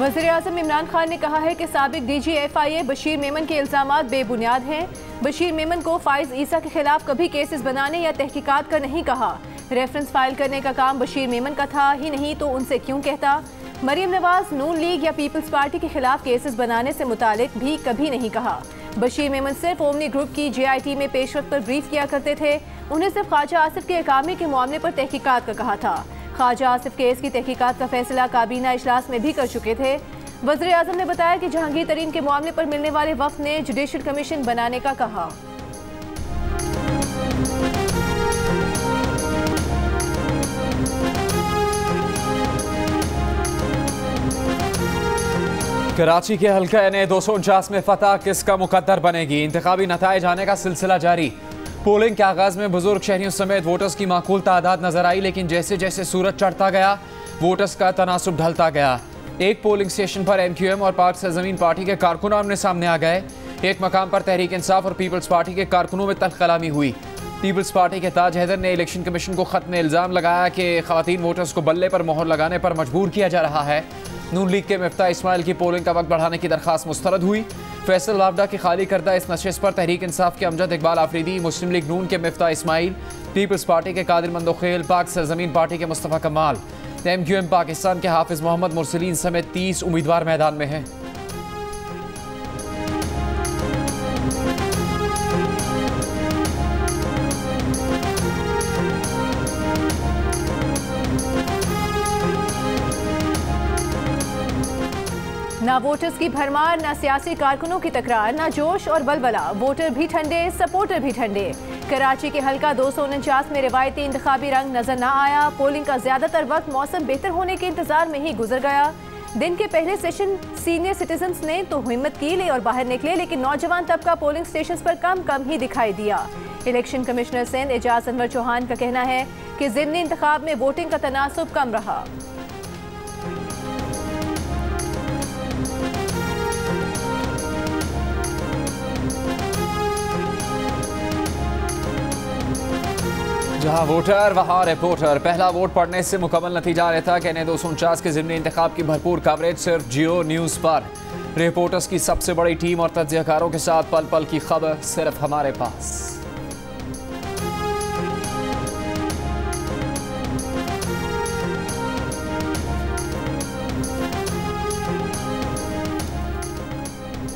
वज़ीर-ए-आज़म इमरान खान ने कहा है कि साबिक DG FIA बशीर मेमन के इल्ज़ामात बेबुनियाद हैं। बशीर मेमन को फाइज ईसा के खिलाफ कभी केसेस बनाने या तहकीकात का नहीं कहा। रेफरेंस फाइल करने का काम बशीर मेमन का था ही नहीं तो उनसे क्यों कहता। मरियम नवाज नून लीग या पीपल्स पार्टी के खिलाफ केसेस बनाने से मुतालिक भी कभी नहीं कहा। बशीर मेमन सिर्फ ओमनी ग्रुप की JIT में पेशरफ पर ब्रीफ किया करते थे। उन्हें सिर्फ ख्वाजा आसिफ के इकामे के मामले पर तहकीकात का कहा था। ख्वाजा आसिफ केस की तहकीकात का फैसला काबीना इजलास में भी कर चुके थे। वज़ीर-ए-आज़म ने बताया कि जहांगीर तरीन के मामले पर मिलने वाले वफ्द ने जुडिशल कमीशन बनाने का कहा। कराची के हल्का NA 249 में फतह किसका मुकद्दर बनेगी। इंतखाबी नताइज आने का सिलसिला जारी। पोलिंग के आगाज में बुजुर्ग शहरियों समेत वोटर्स की माकूल तादाद नजर आई, लेकिन जैसे जैसे सूरज चढ़ता गया वोटर्स का तनासुब ढलता गया। एक पोलिंग स्टेशन पर MQM और पाक सरजमीन पार्टी के कारकुन आमने सामने आ गए। एक मकाम पर तहरीक इंसाफ और पीपल्स पार्टी के कारकुनों में तल्ख कलामी हुई। पीपल्स पार्टी के ताज हैदर ने इलेक्शन कमीशन को खत में इल्ज़ाम लगाया कि ख़वातीन वोटर्स को बल्ले पर मोहर लगाने पर मजबूर किया जा रहा है। नून लीग के मिफ्ता इस्माइल की पोलिंग का वक्त बढ़ाने की दरख्वास्त मुस्तरद हुई। फैसल वावडा की खाली करदा इस नशिस्त पर तहरीक इंसाफ के अमजद इकबाल आफरीदी, मुस्लिम लीग नून के मिफ्ता इस्माइल, पीपल्स पार्टी के कादिर मंदोखेल, पाक सरजमीन पार्टी के मुस्तफ़ा कमाल, MQM पाकिस्तान के हाफिज मोहम्मद मुरसलीन समेत 30 उम्मीदवार मैदान में हैं। ना वोटर्स की भरमार, ना सियासी कारकुनों की तकरार, ना जोश और बलबला। वोटर भी ठंडे, सपोर्टर भी ठंडे। कराची के हल्का 249 में रिवायती इंतखाबी रंग नजर न आया। पोलिंग का ज्यादातर वक्त मौसम बेहतर होने के इंतजार में ही गुजर गया। दिन के पहले सेशन सीनियर सिटीजन्स ने तो हिम्मत की ले और बाहर निकले, लेकिन नौजवान तबका पोलिंग स्टेशन पर कम ही दिखाई दिया। इलेक्शन कमिश्नर सिंध एजाज अनवर चौहान का कहना है कि ज़िमनी इंतखाब में वोटिंग का तनासुब कम रहा। जहां वोटर वहां रिपोर्टर। पहला वोट पड़ने से मुकम्मल नतीजा रहता कि NA 249 के ज़िमनी इंतखाब की भरपूर कवरेज सिर्फ जियो न्यूज़ पर। रिपोर्टर्स की सबसे बड़ी टीम और तज्ज़ियाकारों के साथ पल पल की खबर सिर्फ हमारे पास।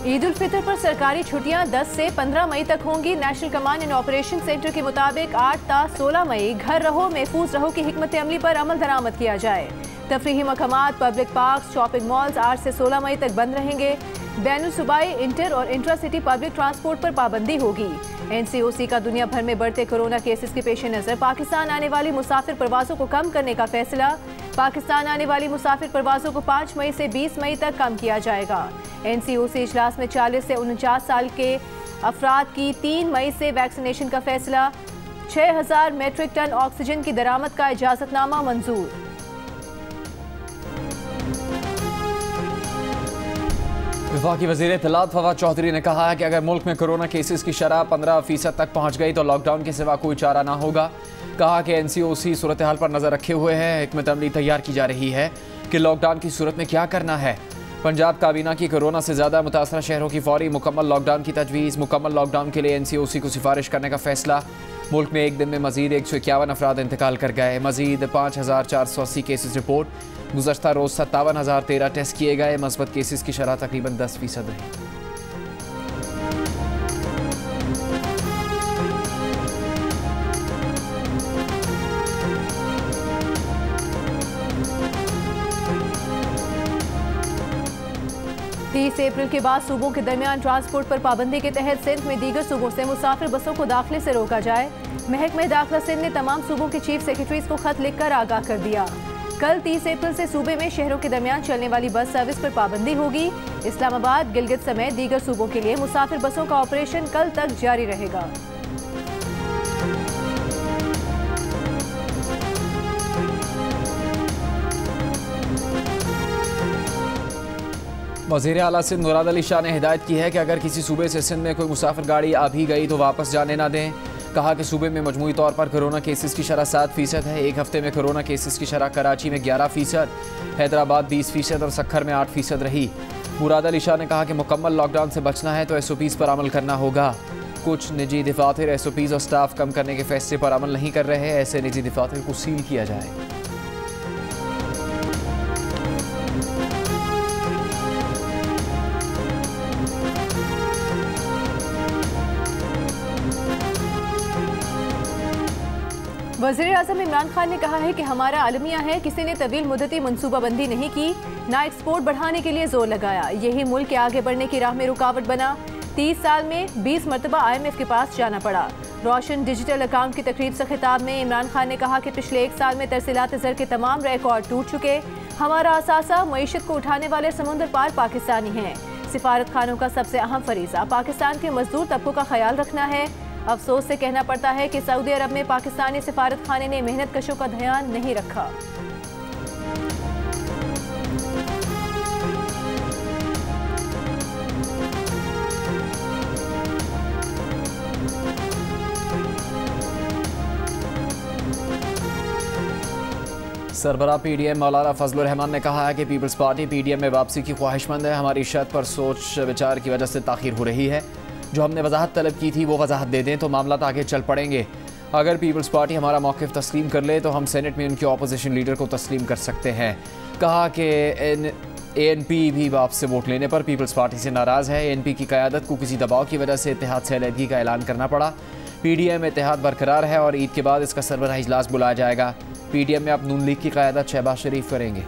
ईद उल फितर पर सरकारी छुट्टियां 10 से 15 मई तक होंगी। National command and operation centre के मुताबिक 8 ता 16 मई घर रहो महफूज रहो की हिकमत अमली पर अमल दरामद किया जाए। तफरीही मकामात, पब्लिक पार्क, शॉपिंग मॉल्स 8 से 16 मई तक बंद रहेंगे। बैनुल सूबाई, इंटर और इंट्रा सिटी पब्लिक ट्रांसपोर्ट पर पाबंदी होगी। NCOC का दुनिया भर में बढ़ते कोरोना केसेस के पेश नज़र पाकिस्तान आने वाली मुसाफिर परवाज़ों को कम करने का फैसला। पाकिस्तान आने वाली मुसाफिर परवाज़ों को 5 मई से 20 मई तक कम किया जाएगा। NCOC इजलास में 40 से 49 साल के अफराद की 3 मई से वैक्सीनेशन का फैसला। 6000 मेट्रिक टन ऑक्सीजन की दरामद का इजाज़तनामा मंजूर। वफाकी वज़ीर इत्तलात फवाद चौधरी ने कहा है कि अगर मुल्क में कोरोना केसेस की शरह 15% तक पहुँच गई तो लॉकडाउन के सिवा कोई चारा ना होगा। कहा कि NCOC सूरत हाल पर नज़र रखे हुए है। हिकमत अमली तैयार की जा रही है कि लॉकडाउन की सूरत में क्या करना है। पंजाब काबीना की कोरोना से ज़्यादा मुतासरा शहरों की फौरी मुकम्मल लॉकडाउन की तजवीज़। मुकम्मल लॉकडाउन के लिए NCOC को सिफारिश करने का फैसला। मुल्क में एक दिन में मजीद 151 अफराद इंतकाल कर गए। मजीद 5480 केसेस रिपोर्ट। गुज़श्ता रोज़ 57,013 टेस्ट किए गए। मस्बत केसेस की शरह तकरीबन 10% रही। अप्रैल के बाद सूबों के दरमियान ट्रांसपोर्ट पर पाबंदी के तहत सिंध में दीगर सूबों से मुसाफिर बसों को दाखिले से रोका जाए। महकमा दाखिला सिंध ने तमाम सूबों के चीफ सेक्रेटरीज को खत लिखकर आगाह कर दिया। कल 30 अप्रैल से सूबे में शहरों के दरमियान चलने वाली बस सर्विस पर पाबंदी होगी। इस्लामाबाद, गिलगित समेत दीगर सूबों के लिए मुसाफिर बसों का ऑपरेशन कल तक जारी रहेगा। वज़ीर आला सिंध मुराद अली शाह ने हिदायत की है कि अगर किसी सूबे से सिंध में कोई मुसाफिर गाड़ी आ भी गई तो वापस जाने ना दें। कहा कि सूबे में मजमूई तौर पर कोरोना केसेस की शरह 7% है। एक हफ्ते में कोरोना केसेस की शरह कराची में 11%, हैदराबाद 20% और सक्खर में 8% रही। मुराद अली शाह ने कहा कि मुकम्मल लॉकडाउन से बचना है तो SOPs पर अमल करना होगा। कुछ निजी दफातर SOPs और स्टाफ कम करने के फैसले पर अमल नहीं कर रहे हैं, ऐसे निजी दफातर को सील किया जाए। वज़ीर-ए-आज़म इमरान खान ने कहा है कि हमारा आलमिया है, किसी ने तवील मुद्दती मनसूबाबंदी नहीं की, ना एक्सपोर्ट बढ़ाने के लिए जोर लगाया, यही मुल्क के आगे बढ़ने की राह में रुकावट बना। 30 साल में 20 मरतबा IMF के पास जाना पड़ा। रोशन डिजिटल अकाउंट की तकरीब से खिताब में इमरान खान ने कहा कि पिछले 1 साल में तरसीलात ज़र के तमाम रिकॉर्ड टूट चुके। हमारा असासा मईशत को उठाने वाले समुंदर पार पाकिस्तानी हैं। सिफारत खानों का सबसे अहम फरीज़ा पाकिस्तान के मजदूर तबकों का ख्याल रखना है। अफसोस से कहना पड़ता है कि सऊदी अरब में पाकिस्तानी सिफारत खाने ने मेहनत कशों का ध्यान नहीं रखा। सरबराह PDM मौलाना फजलुर रहमान ने कहा है कि पीपल्स पार्टी PDM में वापसी की ख्वाहिशमंद है। हमारी शर्त पर सोच विचार की वजह से ताख़ीर हो रही है। जो हमने वजाहत तलब की थी वो वजाहत दे दें तो मामला आगे चल पड़ेंगे। अगर पीपल्स पार्टी हमारा मौक़िफ़ तस्लीम कर ले तो हम सेनेट में उनके अपोजिशन लीडर को तस्लीम कर सकते हैं। कहा कि ANP भी वापस से वोट लेने पर पीपल्स पार्टी से नाराज़ है। ANP की क़यादत को किसी दबाव की वजह से इत्तेहाद से अलहदगी का ऐलान करना पड़ा। PDM इत्तेहाद बरकरार है और ईद के बाद इसका सरबराह इजलास बुलाया जाएगा। PDM में अब नून लीग की क़यादत शहबाज शरीफ करेंगे।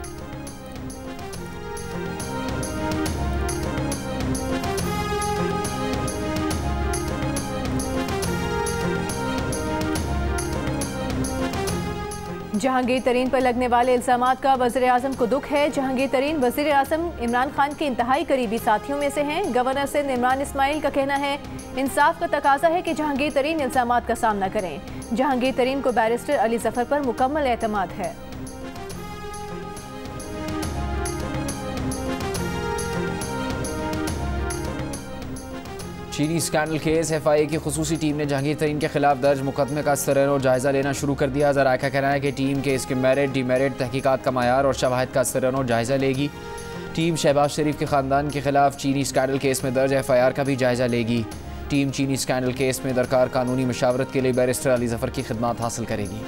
जहांगीर तरीन पर लगने वाले इल्जामात का वज़ीर-ए-आज़म को दुख है। जहांगीर तरीन वज़ीर-ए-आज़म इमरान खान के इंतहाई करीबी साथियों में से हैं। गवर्नर सिंध इमरान इस्माइल का कहना है इंसाफ का तकाजा है कि जहांगीर तरीन इल्जामात का सामना करें। जहांगीर तरीन को बैरिस्टर अली जफर पर मुकम्मल एतमाद है। चीनी स्कैंडल केस FIA की खुसूसी टीम ने जहांगीर तरीन के खिलाफ दर्ज मुकदमे का सरेनो जायजा लेना शुरू कर दिया। ज़राए का कहना है कि टीम के इसके मेरिट डीमेरिट तहकीकात का मायार और शवाहिद का सरेनो जायजा लेगी। टीम शहबाज शरीफ के ख़ानदान के खिलाफ चीनी स्कैंडल केस में दर्ज FIR का भी जायजा लेगी। टीम चीनी स्कैंडल केस में दरकार कानूनी मशावरत के लिए बैरिस्टर अली जफर की खिदमात हासिल करेगी।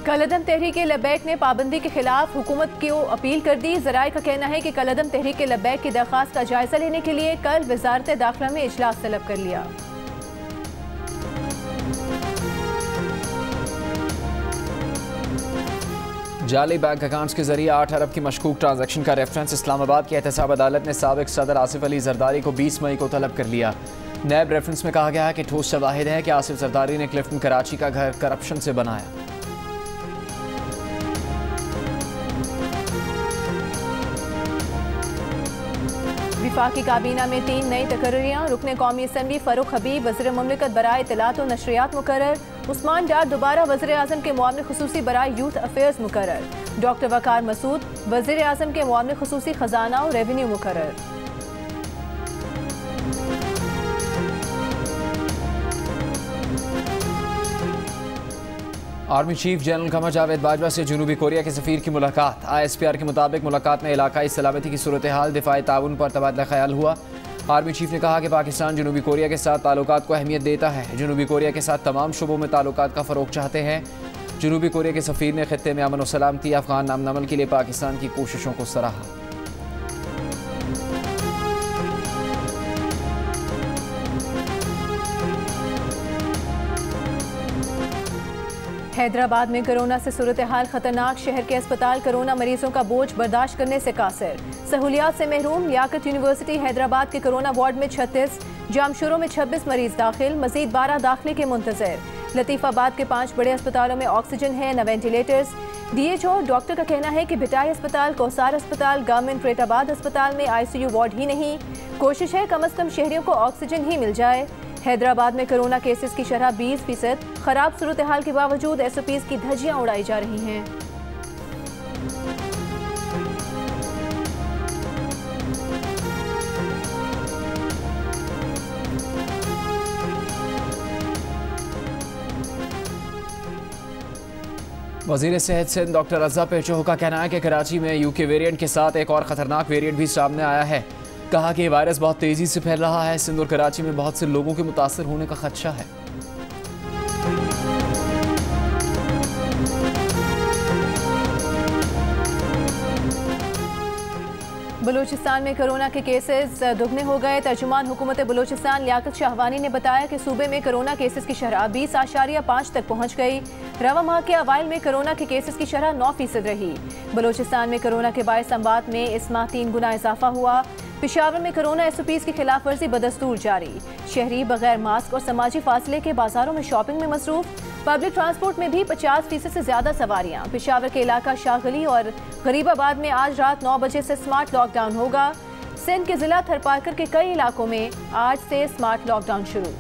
कलअदम तहरीक लब्बैक ने पाबंदी के खिलाफ हुकूमत को अपील कर दी। ज़राए का कहना है कि कलअदम तहरीक लब्बैक की दरख्वास्त का जायजा लेने के लिए कल वजारत दाखिला में इजलास तलब कर लिया। जाली बैंक अकाउंट्स के जरिए 8 अरब की मशकूक ट्रांजैक्शन का रेफरेंस इस्लामाबाद की एहतसाब अदालत ने साबिक सदर आसिफ अली जरदारी को 20 मई को तलब कर लिया। नैब रेफरेंस में कहा गया है कि ठोस शवाहिद है कि आसिफ जरदारी ने क्लिफ्टन कराची का घर करप्शन से बनाया। वफाकी काबीना में 3 नई तकर्रियाँ। रुकने कौमी असम्बली फ़ारूक हबीब वज़ीर मुमलिकत बराए इत्तलात व नशरियात मुकर्रर। उस्मान डार दोबारा वज़ीर-ए-आज़म के मुआविन खुसूसी बराए यूथ अफेयर्स मुकर्रर। डॉक्टर वकार मसूद वज़ीर-ए-आज़म के मुआविन खुसूसी खजाना और रेवेन्यू मुकर्रर। Army chief general Qamar Javed Bajwa से जनूबी कोरिया के सफ़ीर की मुलाकात। ISPR के मुताबिक मुलाकात में इलाकाई सलामती की सूरत हाल दिफाई ताउन पर तबादला ख्याल हुआ। आर्मी चीफ ने कहा कि पाकिस्तान जनूबी कोरिया के साथ ताल्लुकात को अहमियत देता है। जनूबी कोरिया के साथ तमाम शुबों में ताल्लुकात का फ़रोग चाहते हैं। जनूबी कोरिया के सफ़ीर ने खित्ते में अमन और सलामती अफ़गान अमन अमल के लिए पाकिस्तान की कोशिशों को सराहा। हैदराबाद में कोरोना से सूरत हाल खतरनाक। शहर के अस्पताल कोरोना मरीजों का बोझ बर्दाश्त करने से कासिर। सहूलियात से महरूम। लियाकत यूनिवर्सिटी हैदराबाद के कोरोना वार्ड में 36, जामशोरों में 26 मरीज दाखिल। मजीद 12 दाखिले के मुंतजर। लतीफ़ाबाद के 5 बड़े अस्पतालों में ऑक्सीजन है, न वेंटिलेटर्स। DHO डॉक्टर का कहना है कि भिटाई अस्पताल, कौसार अस्पताल, गवर्नमेंट फरीदाबाद अस्पताल में ICU वार्ड ही नहीं। कोशिश है कम अज़ कम शहरियों को ऑक्सीजन ही मिल जाए। हैदराबाद में कोरोना केसेस की शरह 20%। खराब सूरत हाल के बावजूद SOPs की धज्जियां उड़ाई जा रही हैं। वज़ीर सेहत सिंध डॉक्टर रज़ा पेचो का कहना है कि कराची में यूके वेरिएंट के साथ एक और ख़तरनाक वेरिएंट भी सामने आया है। कहा कि वायरस बहुत तेज़ी से फैल रहा है। सिंध और कराची में बहुत से लोगों के मुतासर होने का खदशा है। बलूचिस्तान में कोरोना के केसेस दुगने हो गए। तर्जुमान हुकूमत बलूचिस्तान लियाकत शाहवानी ने बताया कि सूबे में कोरोना केसेस की शरह 20.5 तक पहुंच गई। रवा माह के अवाइल में कोरोना के केसेस की शरह 9% रही। बलूचिस्तान में कोरोना के बायस अमवात में इस माह 3 गुना इजाफा हुआ। पेशावर में कोरोना SOPs की खिलाफ वर्जी बदस्तूर जारी। शहरी बगैर मास्क और समाजी फासले के बाजारों में शॉपिंग में मसरूफ। पब्लिक ट्रांसपोर्ट में भी 50% से ज्यादा सवारियां। पेशावर के इलाका शाहगली और गरीबाबाद में आज रात 9 बजे से स्मार्ट लॉकडाउन होगा। सिंध के जिला थरपारकर के कई इलाकों में आज से स्मार्ट लॉकडाउन शुरू।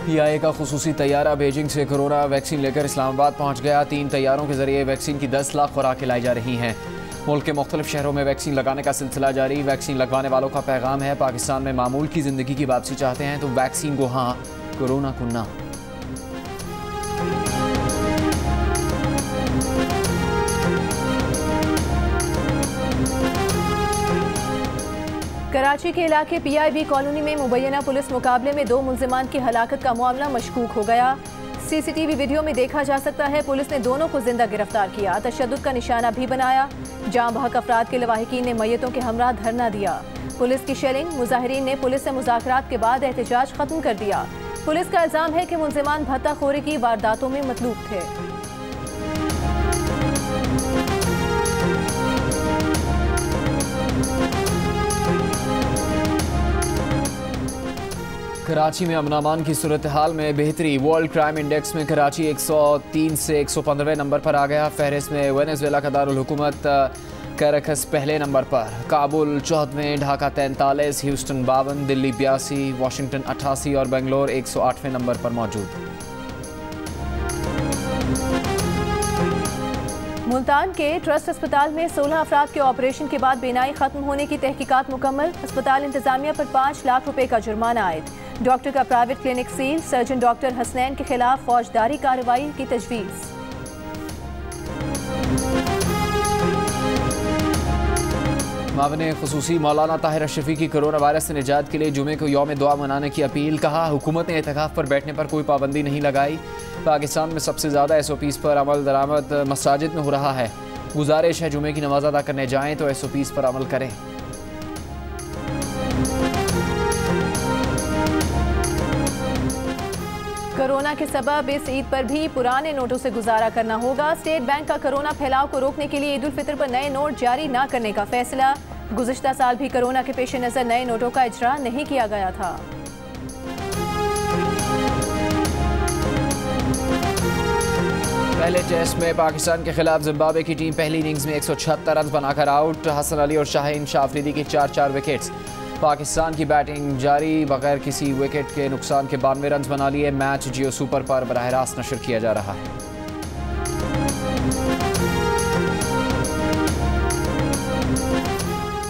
PIA का खुसूसी तैयारा बीजिंग से कोरोना वैक्सीन लेकर इस्लामाबाद पहुंच गया। 3 तैयारों के जरिए वैक्सीन की 10 लाख खुराकें लाई जा रही हैं। मुल्क के मुख्तलिफ शहरों में वैक्सीन लगाने का सिलसिला जारी। वैक्सीन लगवाने वालों का पैगाम है, पाकिस्तान में मामूल की ज़िंदगी की वापसी चाहते हैं तो वैक्सीन को हाँ, कोरोना को ना। कराची के इलाके PIB कॉलोनी में मुबैना पुलिस मुकाबले में 2 मुल्जिमान की हलाकत का मामला मशकूक हो गया। CCTV वीडियो में देखा जा सकता है पुलिस ने दोनों को जिंदा गिरफ्तार किया। तशद्दुद का निशाना भी बनाया। जाम बहक अफराद के लवाहिकीन ने मैयतों के हमरा धरना दिया। पुलिस की शेलिंग। मुजाहिरीन ने पुलिस से मुज़ाकरात के बाद एहतजाज खत्म कर दिया। पुलिस का इल्जाम है कि मुल्जिमान भत्ताखोरी की वारदातों में मतलूब थे। कराची में अमन-अमान की सूरत हाल में बेहतरी। वर्ल्ड क्राइम इंडेक्स में कराची 103 से 115वें नंबर पर आ गया। फहरिस्त में वेनेजुएला का दारुल हुकूमत कैराकस पहले नंबर पर, काबुल 14वें, ढाका 43, ह्यूस्टन 52, दिल्ली 82, वाशिंगटन 88 और बेंगलोर 108वें नंबर पर मौजूद। मुल्तान के ट्रस्ट अस्पताल में 16 अफराद के ऑपरेशन के बाद बीनाई खत्म होने की तहकीकात मुकम्मल। अस्पताल इंतजामिया पर 5 लाख रुपए का जुर्माना आयद। डॉक्टर का private clinic seal. Surgeon doctor Hasnain के खिलाफ फौजदारी कार्रवाई की तजवीज़। मावने खुसूसी मौलाना ताहिर अशरफी की कोरोना वायरस से निजात के लिए जुमे को यौम दुआ मनाने की अपील। कहा हुकूमत ने एहतिकाफ पर बैठने पर कोई पाबंदी नहीं लगाई। पाकिस्तान में सबसे ज़्यादा SOPs पर अमल दरामद मसाजिद में हो रहा है। गुजारिश है जुमे की नमाज अदा करने जाएँ तो SOPs पर अमल करें। कोरोना के सबब इस ईद पर भी पुराने नोटों से गुजारा करना होगा। स्टेट बैंक का कोरोना फैलाव को रोकने के लिए ईद उल फितर पर नए नोट जारी न करने का फैसला। गुज़िश्ता साल भी कोरोना के पेश नज़र नए नोटों का इजरा नहीं किया गया था। पहले टेस्ट में पाकिस्तान के खिलाफ जिम्बाब्वे की टीम पहली इनिंग्स में 176 रन बनाकर आउट। हसन अली और शाहीन शाह अफरीदी की 4-4 विकेट्स। पाकिस्तान की बैटिंग जारी, बगैर किसी विकेट के नुकसान के 92 रन बना लिए। मैच जियो सुपर पर बराह रास्त नशर किया जा रहा है।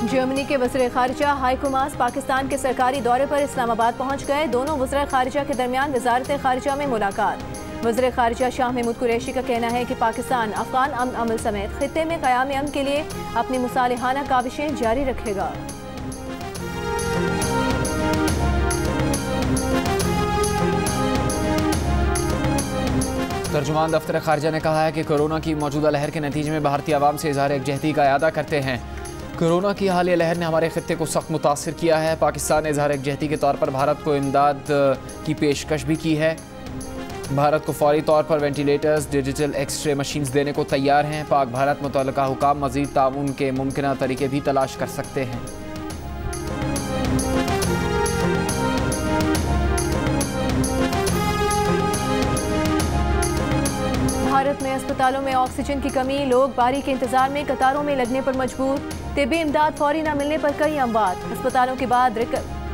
जर्मनी के वज़ीर ख़ारिजा हाइको मास पाकिस्तान के सरकारी दौरे पर इस्लामाबाद पहुंच गए। दोनों वज़ीर ख़ारिजा के दरमियान वज़ारत ख़ारिजा में मुलाकात। वज़ीर ख़ारिजा शाह महमूद कुरैशी का कहना है कि पाकिस्तान अफ़गान अमन अमल समेत खित्ते में क़याम अमन के लिए अपनी मुसालिहाना काविशें जारी रखेगा। तर्जुमान दफ्तर खारजा ने कहा है कि कोरोना की मौजूदा लहर के नतीजे में भारतीय आवाम से इज़हार यकजहती का इरादा करते हैं। कोरोना की हालिया लहर ने हमारे खित्ते को सख्त मुतासर किया है। पाकिस्तान ने इज़हार यकजहती के तौर पर भारत को इमदाद की पेशकश भी की है। भारत को फौरी तौर पर वेंटिलेटर्स, डिजिटल एक्सरे मशीन्स देने को तैयार हैं। पाक भारत मुतल्लिका हुकाम मज़ीद ताउन के मुमकिन तरीके भी तलाश कर सकते हैं। भारत में अस्पतालों में ऑक्सीजन की कमी, लोग बारी के इंतजार में कतारों में लगने पर मजबूर। तिब्बी इमदाद फौरी न मिलने पर कई अमवात। अस्पतालों के बाद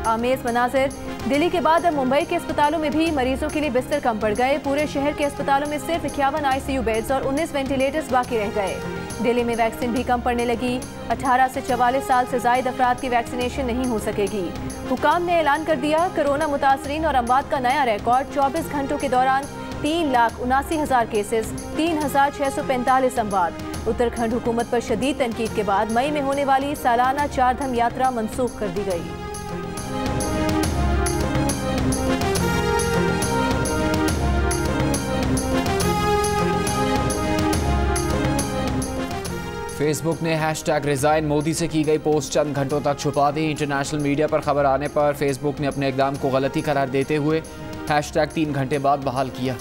आमेज मनाजिर, दिल्ली के बाद अब मुंबई के अस्पतालों में भी मरीजों के लिए बिस्तर कम पड़ गए। पूरे शहर के अस्पतालों में सिर्फ 51 आईसीयू बेड्स और 19 वेंटिलेटर्स बाकी रह गए। दिल्ली में वैक्सीन भी कम पड़ने लगी। 18 से 44 साल से जायद अफराद की वैक्सीनेशन नहीं हो सकेगी। हुकाम ने ऐलान कर दिया, कोरोना मुतासरीन और अमवात का नया रिकॉर्ड। 24 घंटों के दौरान 3,79,000 केसेस, 3,645 अमवात। उत्तराखंड हुकूमत पर शदीद तनकीद के बाद मई में होने वाली सालाना चारधाम यात्रा मनसूख कर दी गई। फेसबुक ने हैशटैग रिजाइन मोदी से की गई पोस्ट चंद घंटों तक छुपा दी। इंटरनेशनल मीडिया पर खबर आने पर फेसबुक ने अपने इकदाम को गलती करार देते हुए हैशटैग 3 घंटे बाद बहाल किया।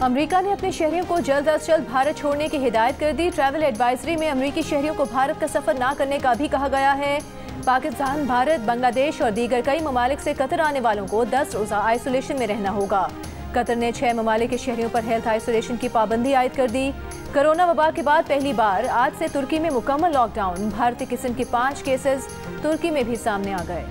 अमेरिका ने अपने शहरियों को जल्द अज जल्द भारत छोड़ने की हिदायत कर दी। ट्रैवल एडवाइजरी में अमेरिकी शहरियों को भारत का सफर ना करने का भी कहा गया है। पाकिस्तान, भारत, बांग्लादेश और दीगर कई ममालिक से कतर आने वालों को 10 रोज़ा आइसोलेशन में रहना होगा। कतर ने 6 ममालिक के शहरियों पर हेल्थ आइसोलेशन की पाबंदी आयद कर दी। कोरोना वबा के बाद पहली बार आज से तुर्की में मुकम्मल लॉकडाउन। भारतीय किस्म के 5 केसेस तुर्की में भी सामने आ गए।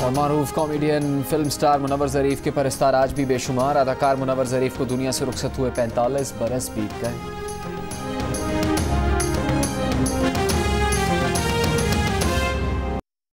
और मारूफ कॉमेडियन फिल्म स्टार मुनव्वर ज़रीफ के परस्तार आज भी बेशुमार। अदाकार मुनव्वर ज़रीफ को दुनिया से रुखसत हुए 45 बरस बीत गए।